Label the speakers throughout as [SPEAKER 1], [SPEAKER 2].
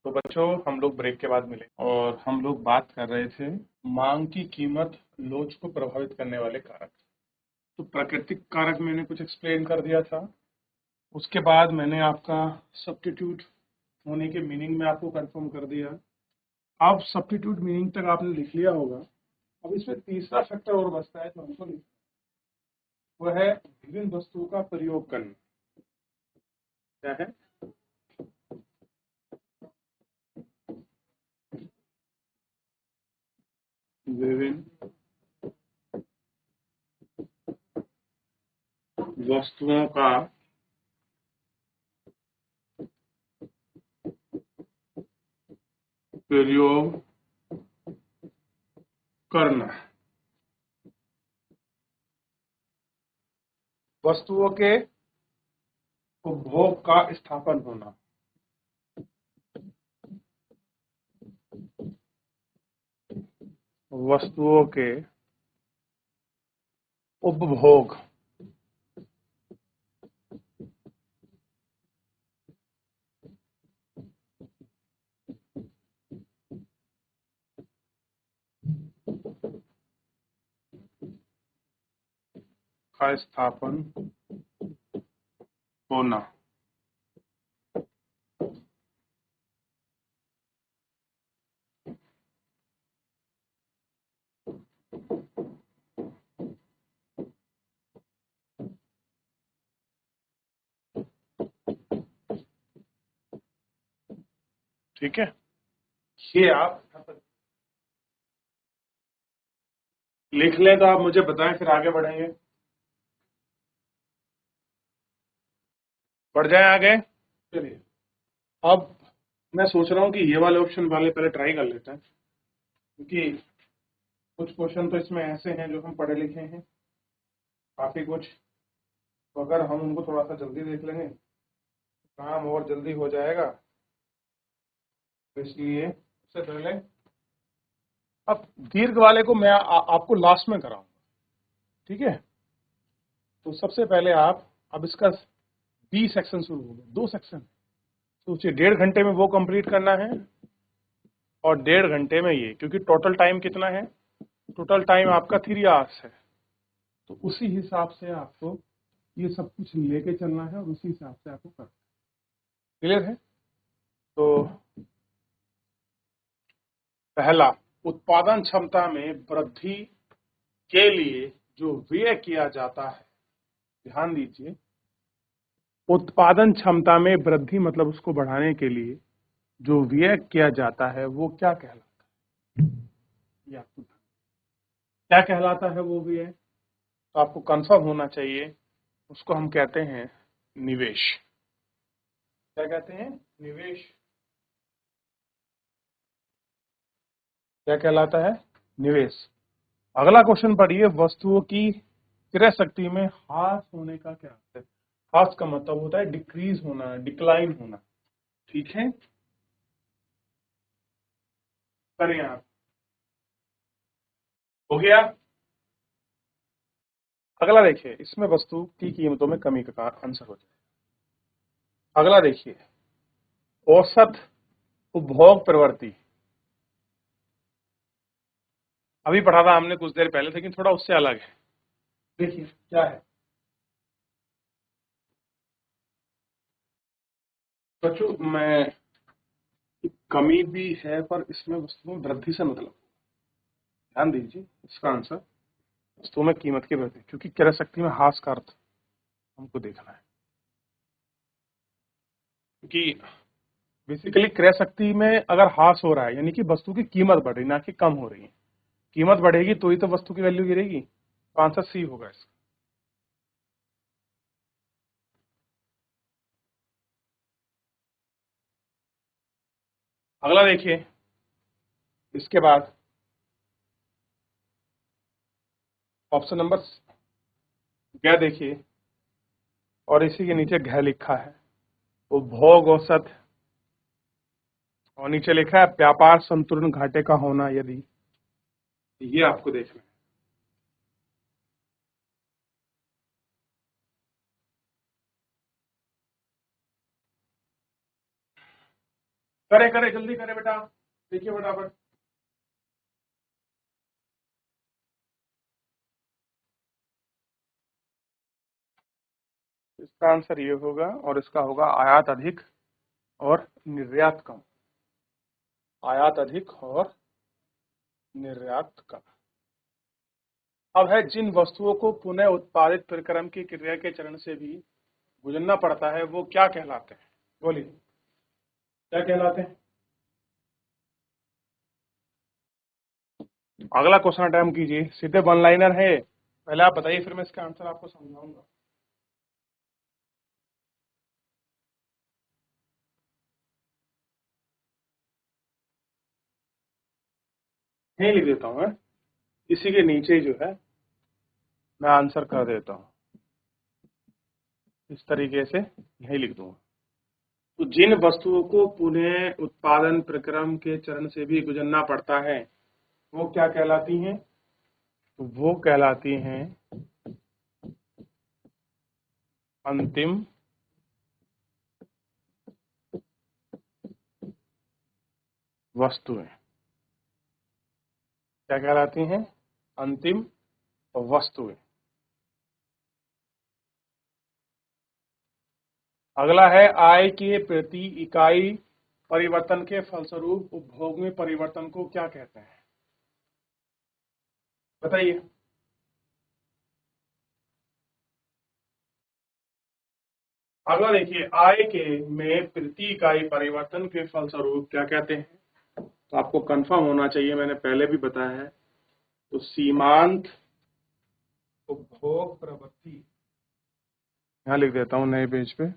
[SPEAKER 1] तो बच्चों हम लोग ब्रेक के बाद मिले और हम लोग बात कर रहे थे मांग की कीमत लोच को प्रभावित करने वाले कारक। तो प्राकृतिक कारक मैंने कुछ एक्सप्लेन कर दिया था। उसके बाद मैंने आपका सब्स्टिट्यूट होने के मीनिंग में आपको कंफर्म कर दिया। अब सब्स्टिट्यूट मीनिंग तक आपने लिख लिया होगा। अब इसमें तीसरा फैक्टर और बचता है जो हमको लिखना, वह है विभिन्न वस्तुओं का प्रयोग करना। क्या है? विभिन्न वस्तुओं का प्रयोग करना। वस्तुओं के उपभोग का स्थापन होना। वस्तुओं के उपभोग का स्थापन होना। ठीक है, ये आप लिख लें तो आप मुझे बताएं, फिर आगे बढ़ेंगे। बढ़ जाए आगे। चलिए, अब मैं सोच रहा हूँ कि ये वाले ऑप्शन वाले पहले ट्राई कर लेते हैं, क्योंकि कुछ क्वेश्चन तो इसमें ऐसे हैं जो हम पढ़े लिखे हैं, काफी कुछ। तो अगर हम उनको थोड़ा सा जल्दी देख लेंगे काम और जल्दी हो जाएगा। तो इसलिए सबसे पहले अब दीर्घ वाले को मैं आपको लास्ट में कराऊंगा। ठीक है, तो सबसे पहले आप अब इसका बी सेक्शन शुरू हो गया, 2 सेक्शन। सोचिए 1.5 घंटे में वो कंप्लीट करना है और 1.5 घंटे में ये, क्योंकि टोटल टाइम कितना है? टोटल टाइम आपका 3 आवर्स है। तो उसी हिसाब से आपको ये सब कुछ लेके चलना है और उसी हिसाब से आपको करना है। क्लियर है? तो पहला, उत्पादन क्षमता में वृद्धि के लिए जो व्यय किया जाता है, ध्यान दीजिए, उत्पादन क्षमता में वृद्धि मतलब उसको बढ़ाने के लिए जो व्यय किया जाता है वो क्या कहलाता है? ये आपको क्या कहलाता है वो व्यय? तो आपको कंफर्म होना चाहिए। उसको हम कहते हैं निवेश। क्या कहते हैं? निवेश। क्या कहलाता है? निवेश। अगला क्वेश्चन पढ़िए, वस्तुओं की क्रय शक्ति में ह्रास होने का क्या अर्थ है? ह्रास का मतलब होता है डिक्रीज होना, डिक्लाइन होना। ठीक है, करें आप। हो गया। अगला देखिए, इसमें वस्तु की कीमतों में कमी का आंसर हो जाए। अगला देखिए, औसत उपभोग प्रवृत्ति। अभी पढ़ा था हमने कुछ देर पहले, लेकिन थोड़ा उससे अलग है। देखिए क्या है बच्चों, मैं कमी भी है पर इसमें वस्तुओं में वृद्धि से मतलब, ध्यान दीजिए इसका आंसर वस्तुओं में कीमत की वृद्धि, क्योंकि क्रय शक्ति में ह्रास का अर्थ हमको देखना है। क्योंकि बेसिकली क्रय शक्ति में अगर ह्रास हो रहा है यानी कि वस्तु की कीमत बढ़ रही, ना कि कम हो रही है। कीमत बढ़ेगी तो ही तो वस्तु की वैल्यू गिरेगी। तो आंसर सी होगा इसका। अगला देखिए, इसके बाद ऑप्शन नंबर क्या देखिए, और इसी के नीचे घ लिखा है उपभोग औसत, और नीचे लिखा है व्यापार संतुलन घाटे का होना यदि। ये आपको देखना है। करे करे जल्दी करे बेटा, देखिए फटाफट। इसका आंसर ये होगा और इसका होगा आयात अधिक और निर्यात कम। आयात अधिक और निर्यात कम। अब है जिन वस्तुओं को पुनः उत्पादित प्रक्रम की क्रिया के चरण से भी गुजरना पड़ता है वो क्या कहलाते हैं? बोलिए क्या कहलाते हैं? अगला क्वेश्चन अटेम्प्ट कीजिए, सीधे वन लाइनर है, पहले आप बताइए फिर मैं इसका आंसर आपको समझाऊंगा। यही लिख देता हूँ मैं, इसी के नीचे जो है मैं आंसर कर देता हूँ, इस तरीके से यही लिख दूंगा। तो जिन वस्तुओं को पुनः उत्पादन प्रक्रम के चरण से भी गुजरना पड़ता है वो क्या कहलाती हैं? तो वो कहलाती हैं अंतिम वस्तुएं। क्या कहलाती हैं? अंतिम वस्तुएं। अगला है आय के प्रति इकाई परिवर्तन के फलस्वरूप उपभोग में परिवर्तन को क्या कहते हैं? बताइए। अगला देखिए, आय के में प्रति इकाई परिवर्तन के फलस्वरूप क्या कहते हैं? तो आपको कंफर्म होना चाहिए, मैंने पहले भी बताया है। तो सीमांत उपभोग प्रवृत्ति, यहां लिख देता हूं नए पेज पे।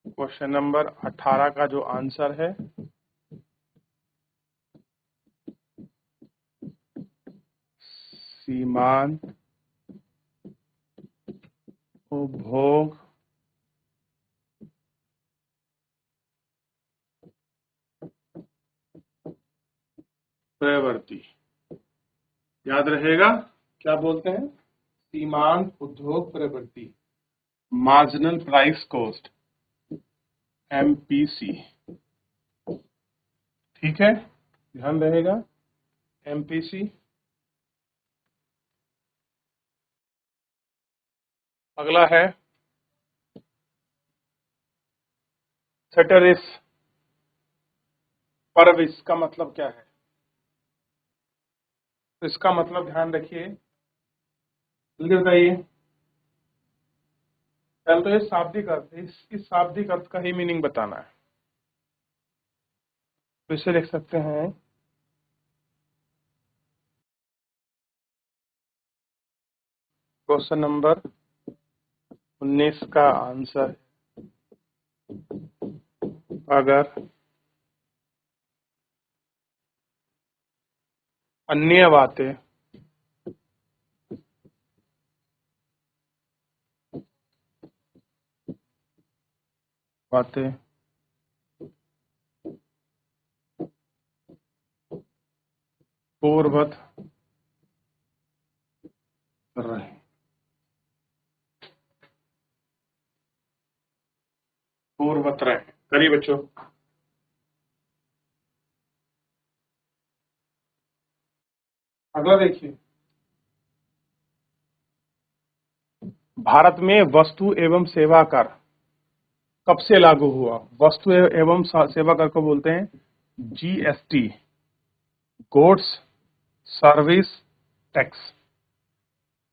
[SPEAKER 1] क्वेश्चन नंबर 18 का जो आंसर है सीमांत उपभोग प्रवृत्ति, याद रहेगा क्या बोलते हैं? सीमांत उद्योग प्रवृत्ति, मार्जिनल प्राइस कॉस्ट, एमपीसी। ठीक है, ध्यान रहेगा एमपीसी। अगला है सेटेरिस परविस का मतलब क्या है? तो इसका मतलब ध्यान रखिए, जल्दी बताइए। पहले तो ये शाब्दिक अर्थ है, इस शाब्दिक अर्थ का ही मीनिंग बताना है। तो इसे लिख सकते हैं क्वेश्चन नंबर 19 का आंसर, अगर अन्य बातें पूर्ववत रहे, पूर्ववत रहे। करिए बच्चों। अगला देखिए, भारत में वस्तु एवं सेवा कर कब से लागू हुआ? वस्तु एवं सेवा कर को बोलते हैं जीएसटी, गुड्स सर्विस टैक्स।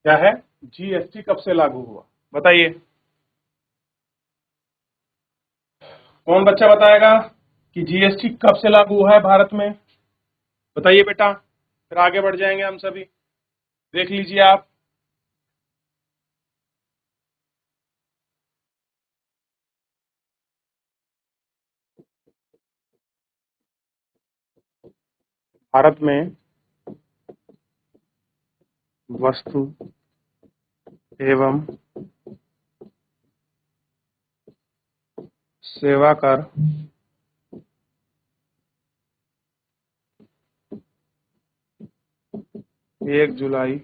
[SPEAKER 1] क्या है? जीएसटी कब से लागू हुआ? बताइए, कौन बच्चा बताएगा कि जीएसटी कब से लागू हुआ है भारत में? बताइए बेटा, फिर आगे बढ़ जाएंगे हम सभी। देख लीजिए आप। भारत में वस्तु एवं सेवा कर 1 जुलाई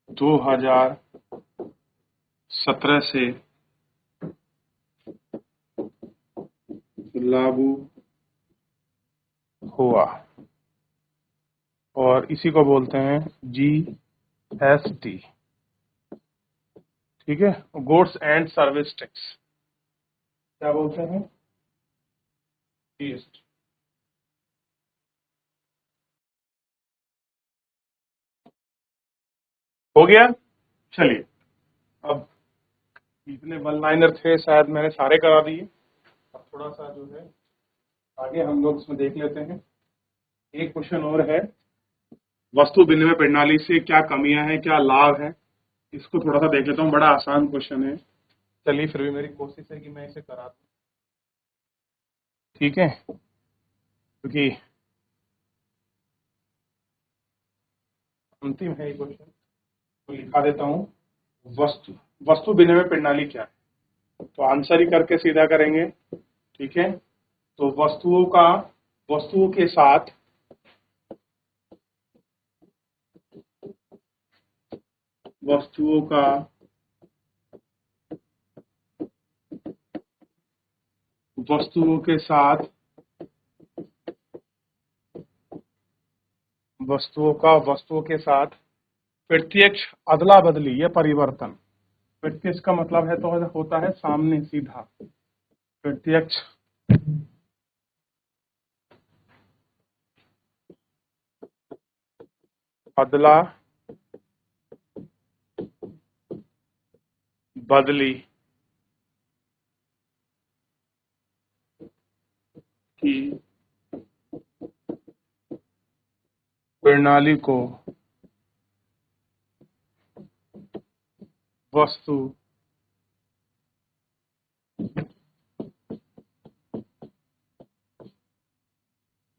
[SPEAKER 1] 2017 से लागू हुआ, और इसी को बोलते हैं GST। ठीक है, गुड्स एंड सर्विस टैक्स क्या बोलते हैं? GST। हो गया। चलिए, अब इतने वन लाइनर थे, शायद मैंने सारे करा दिए। अब थोड़ा सा जो है आगे हम लोग इसमें देख लेते हैं। एक क्वेश्चन और है, वस्तु विनिमय प्रणाली से क्या कमियां हैं, क्या लाभ है, इसको थोड़ा सा देख लेता हूँ। बड़ा आसान क्वेश्चन है, चलिए फिर भी मेरी कोशिश है कि मैं इसे करा दूं। ठीक है, क्योंकि अंतिम है ये क्वेश्चन, तो लिखा देता हूँ। वस्तु वस्तु विनिमय प्रणाली क्या है, तो आंसर ही करके सीधा करेंगे। ठीक है, तो वस्तुओं के साथ वस्तुओं का वस्तुओं के साथ वस्तुओं के साथ प्रत्यक्ष अदला बदली या परिवर्तन। प्रत्यक्ष का मतलब है तो होता है सामने सीधा, प्रत्यक्ष अदला बदली की प्रणाली को वस्तु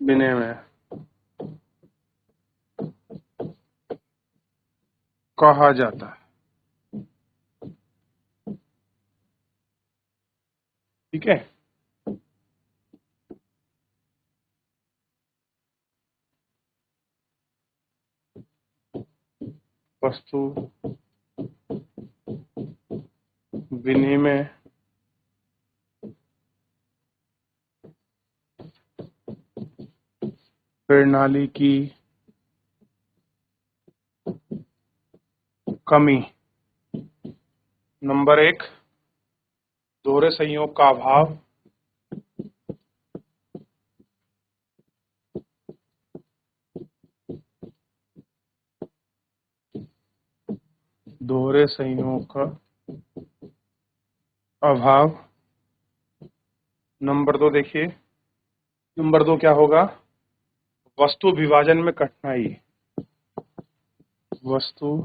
[SPEAKER 1] विनिमय कहा जाता है। ठीक है, वस्तु विनिमय प्रणाली की कमी। नंबर 1, दोहरे संयोग का अभाव। दोहरे संयोग का अभाव। नंबर 2 देखिए, नंबर 2 क्या होगा? वस्तु विभाजन में कठिनाई। वस्तु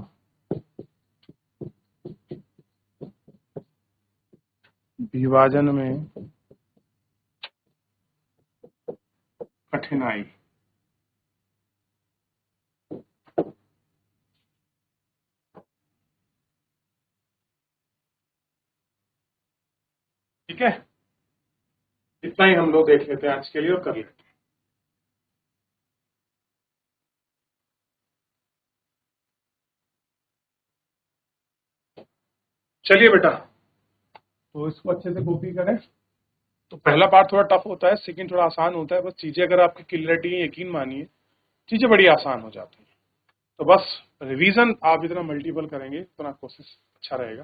[SPEAKER 1] विभाजन में कठिनाई। ठीक है, इतना ही हम लोग देख लेते हैं आज के लिए और कर लेते हैं। चलिए बेटा, तो इसको अच्छे से कॉपी करें। तो पहला पार्ट थोड़ा टफ होता है, सेकंड थोड़ा आसान होता है। बस चीजें अगर आपकी क्लियरिटी है, यकीन मानिए चीजें बड़ी आसान हो जाती हैं। तो बस रिवीजन आप जितना मल्टीपल करेंगे उतना कोशिश अच्छा रहेगा।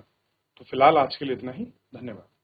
[SPEAKER 1] तो फिलहाल आज के लिए इतना ही, धन्यवाद।